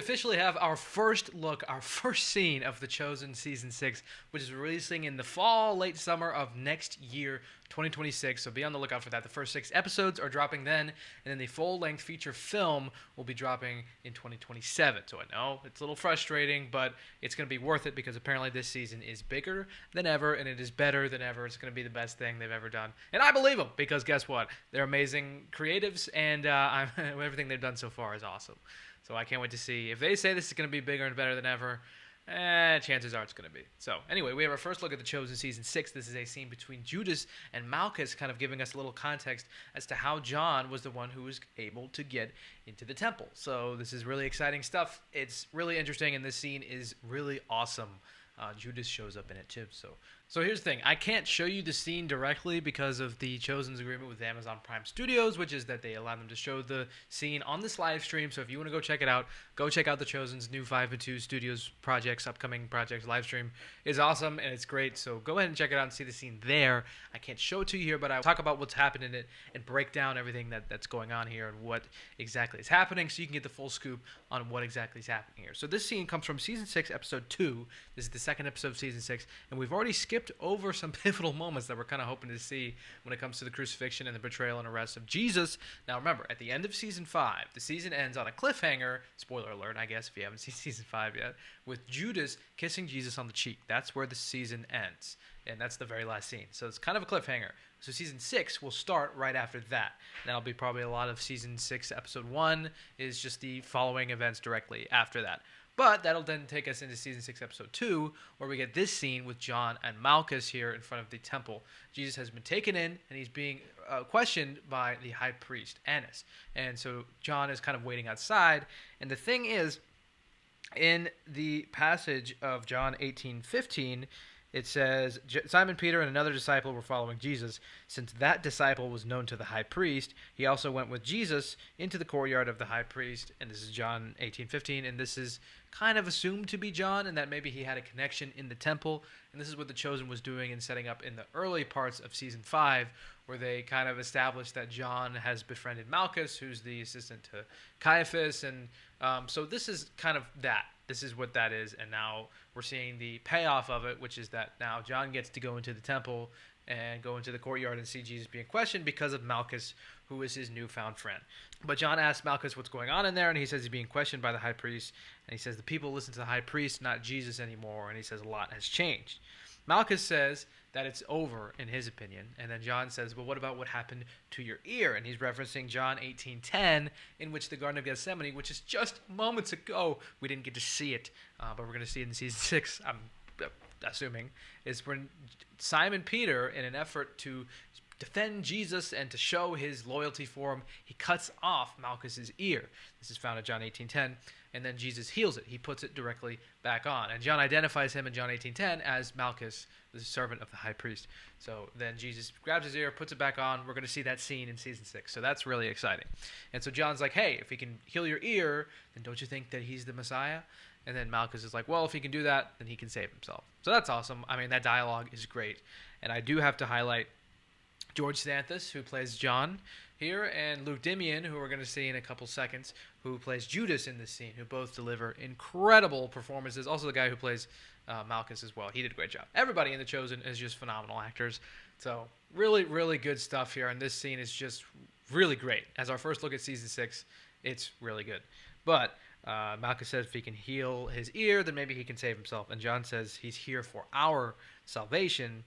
Officially have our first look, our first scene of The Chosen Season 6, which is releasing in the fall, late summer of next year, 2026. So be on the lookout for that. The first 6 episodes are dropping then, and then the full-length feature film will be dropping in 2027. So I know it's a little frustrating, but it's going to be worth it because apparently this season is bigger than ever, and it is better than ever. It's going to be the best thing they've ever done. And I believe them because guess what? They're amazing creatives, and everything they've done so far is awesome. So I can't wait to see. If they say this is going to be bigger and better than ever, chances are it's going to be. So anyway, we have our first look at The Chosen Season 6. This is a scene between Judas and Malchus, kind of giving us a little context as to how John was the one who was able to get into the temple. So this is really exciting stuff. It's really interesting, and this scene is really awesome. Judas shows up in it too. So here's the thing. I can't show you the scene directly because of the Chosen's agreement with Amazon Prime Studios, which is that they allow them to show the scene on this live stream. So if you want to go check it out, go check out the Chosen's new 5 and 2 Studios projects, upcoming projects live stream. It's awesome and it's great. So go ahead and check it out and see the scene there. I can't show it to you here, but I'll talk about what's happened in it and break down everything that's going on here and what exactly is happening so you can get the full scoop on what exactly is happening here. So this scene comes from Season 6, Episode 2. This is the second episode of Season 6, and we've already skipped over some pivotal moments that we're kind of hoping to see when it comes to the crucifixion and the betrayal and arrest of Jesus. Now remember, at the end of Season 5, the season ends on a cliffhanger, spoiler alert, I guess, if you haven't seen Season 5 yet, with Judas kissing Jesus on the cheek. That's where the season ends, and that's the very last scene. So it's kind of a cliffhanger. So Season 6 will start right after that. That'll be probably a lot of Season 6, Episode 1 is just the following events directly after that. But that'll then take us into Season 6, Episode 2, where we get this scene with John and Malchus here in front of the temple. Jesus has been taken in, and he's being questioned by the high priest, Annas. And so John is kind of waiting outside. And the thing is, in the passage of John 18:15, it says, Simon Peter and another disciple were following Jesus. Since that disciple was known to the high priest, he also went with Jesus into the courtyard of the high priest. And this is John 18:15, and this is kind of assumed to be John, and that maybe he had a connection in the temple. And this is what the Chosen was doing and setting up in the early parts of Season 5, where they kind of established that John has befriended Malchus, who's the assistant to Caiaphas. And so this is kind of that. This is what that is, and now we're seeing the payoff of it, which is that now John gets to go into the temple and go into the courtyard and see Jesus being questioned because of Malchus, who is his newfound friend. But John asks Malchus what's going on in there, and he says he's being questioned by the high priest, and he says the people listen to the high priest, not Jesus anymore, and he says a lot has changed. Malchus says that it's over, in his opinion, and then John says, well, what about what happened to your ear? And he's referencing John 18:10, in which the Garden of Gethsemane, which is just moments ago, we didn't get to see it, but we're going to see it in Season 6, I'm assuming, is when Simon Peter, in an effort to defend Jesus and to show his loyalty for him, he cuts off Malchus's ear. This is found in John 18:10, and then Jesus heals it. He puts it directly back on. And John identifies him in John 18:10 as Malchus, the servant of the high priest. So then Jesus grabs his ear, puts it back on. We're going to see that scene in Season 6. So that's really exciting. And so John's like, hey, if he can heal your ear, then don't you think that he's the Messiah? And then Malchus is like, well, if he can do that, then he can save himself. So that's awesome. I mean, that dialogue is great. And I do have to highlight George Santhus, who plays John here, and Luke Dimian, who we're going to see in a couple seconds, who plays Judas in this scene, who both deliver incredible performances. Also the guy who plays Malchus as well. He did a great job. Everybody in The Chosen is just phenomenal actors. So really, really good stuff here, and this scene is just really great. As our first look at Season 6, it's really good. But Malchus says if he can heal his ear, then maybe he can save himself. And John says he's here for our salvation.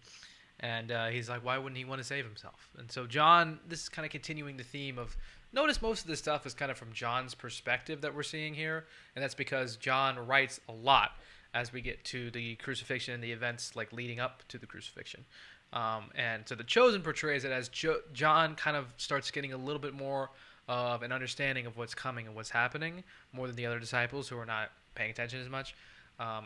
And he's like, why wouldn't he want to save himself? And so John, this is kind of continuing the theme of, notice most of this stuff is kind of from John's perspective that we're seeing here. And that's because John writes a lot as we get to the crucifixion and the events like leading up to the crucifixion. And so The Chosen portrays it as John kind of starts getting a little bit more of an understanding of what's coming and what's happening, more than the other disciples who are not paying attention as much.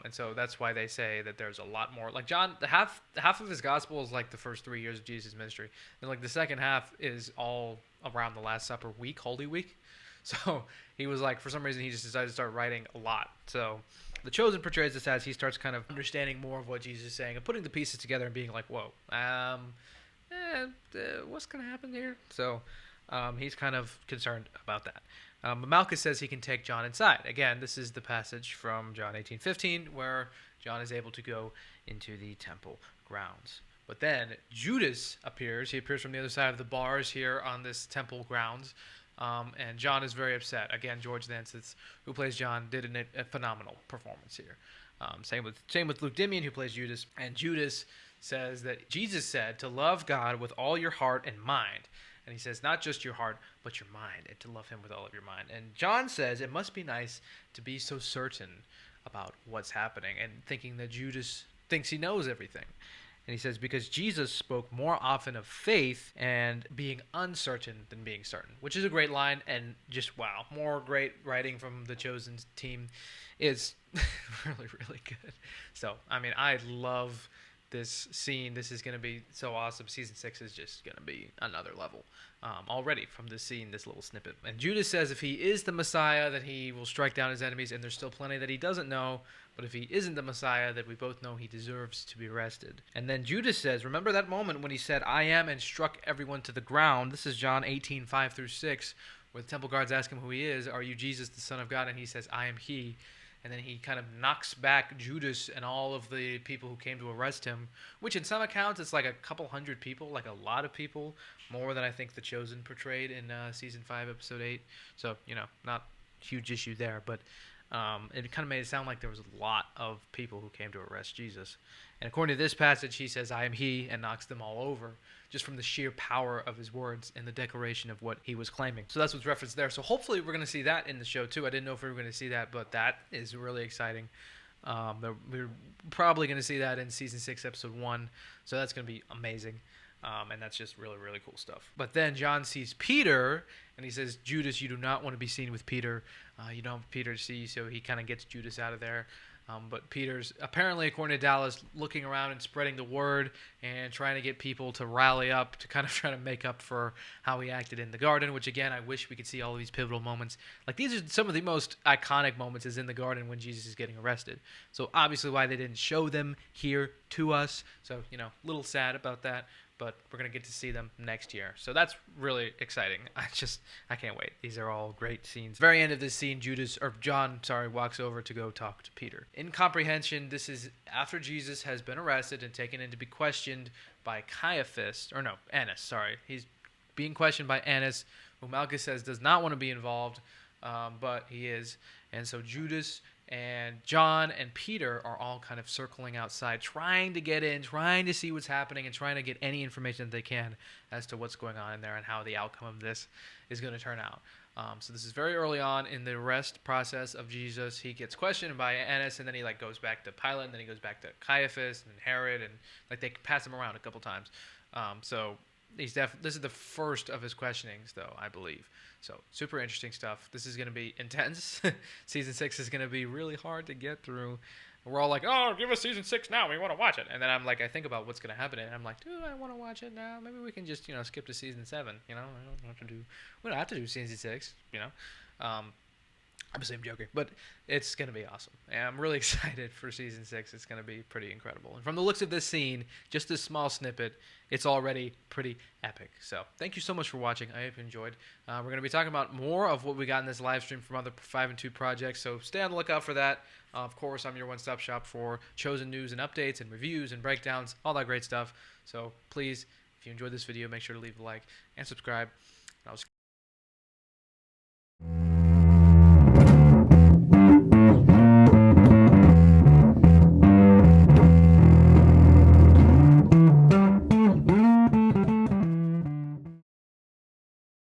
And so that's why they say that there's a lot more. Like John, half of his gospel is like the first 3 years of Jesus' ministry. And like the second half is all around the Last Supper week, Holy Week. So he was like, for some reason, he just decided to start writing a lot. So The Chosen portrays this as he starts kind of understanding more of what Jesus is saying and putting the pieces together and being like, whoa, what's going to happen here? So he's kind of concerned about that. But Malchus says he can take John inside. Again, this is the passage from John 18:15 where John is able to go into the temple grounds. But then Judas appears. He appears from the other side of the bars here on this temple grounds. And John is very upset. Again, George Nantz, who plays John, did a phenomenal performance here. Same with Luke Dimian, who plays Judas. And Judas says that Jesus said to love God with all your heart and mind. And he says not just your heart, but your mind, and to love him with all of your mind. And John says it must be nice to be so certain about what's happening and thinking that Judas thinks he knows everything. And he says, because Jesus spoke more often of faith and being uncertain than being certain, which is a great line. And just, wow, more great writing from the Chosen team is really, really good. So, I mean, I love this scene. This is going to be so awesome. Season 6 is just going to be another level already from this scene, this little snippet. And Judas says if he is the Messiah, that he will strike down his enemies, and there's still plenty that he doesn't know. But if he isn't the Messiah, that we both know he deserves to be arrested. And then Judas says, remember that moment when he said, I am, and struck everyone to the ground? This is John 18:5-6, where the temple guards ask him who he is. Are you Jesus, the Son of God? And he says, I am he. And then he kind of knocks back Judas and all of the people who came to arrest him, which in some accounts it's like a couple hundred people, like a lot of people, more than I think The Chosen portrayed in Season 5, Episode 8. So, not a huge issue there, but it kind of made it sound like there was a lot of people who came to arrest Jesus. And according to this passage, he says, I am he, and knocks them all over, just from the sheer power of his words and the declaration of what he was claiming. So that's what's referenced there. So hopefully we're going to see that in the show too. I didn't know if we were going to see that, but that is really exciting. We're probably going to see that in Season 6, Episode 1. So that's going to be amazing. And that's just really, really cool stuff. But then John sees Peter, and he says, Judas, you do not want to be seen with Peter. You don't have Peter to see, so he kind of gets Judas out of there. But Peter's, apparently, according to Dallas, looking around and spreading the word and trying to get people to rally up to kind of try to make up for how he acted in the garden, which, again, I wish we could see all of these pivotal moments. Like, these are some of the most iconic moments is in the garden when Jesus is getting arrested. So, obviously, why they didn't show them here to us. So, a little sad about that. But we're going to get to see them next year. So that's really exciting. I can't wait. These are all great scenes. Very end of this scene, John walks over to go talk to Peter. In comprehension, this is after Jesus has been arrested and taken in to be questioned by Annas. He's being questioned by Annas, who Malchus says does not want to be involved, but he is. And so Judas and John and Peter are all kind of circling outside, trying to get in, trying to see what's happening, and trying to get any information that they can as to what's going on in there and how the outcome of this is going to turn out. So this is very early on in the arrest process of Jesus. He gets questioned by Annas, and then he goes back to Pilate, and then he goes back to Caiaphas and Herod, and they pass him around a couple times. So this is the first of his questionings, though, I believe. So super interesting stuff. This is going to be intense. Season 6 is going to be really hard to get through. We're all like, oh, give us Season 6 now. We want to watch it. And then I'm like, I think about what's going to happen, and I'm like, do I want to watch it now? Maybe we can just, skip to Season 7. We don't have to do Season 6, Obviously, I'm joking, but it's going to be awesome. And I'm really excited for Season 6. It's going to be pretty incredible. And from the looks of this scene, just this small snippet, it's already pretty epic. So thank you so much for watching. I hope you enjoyed. We're going to be talking about more of what we got in this live stream from other 5 and 2 projects, so stay on the lookout for that. Of course, I'm your one-stop shop for Chosen news and updates and reviews and breakdowns, all that great stuff. So please, if you enjoyed this video, make sure to leave a like and subscribe. And I'll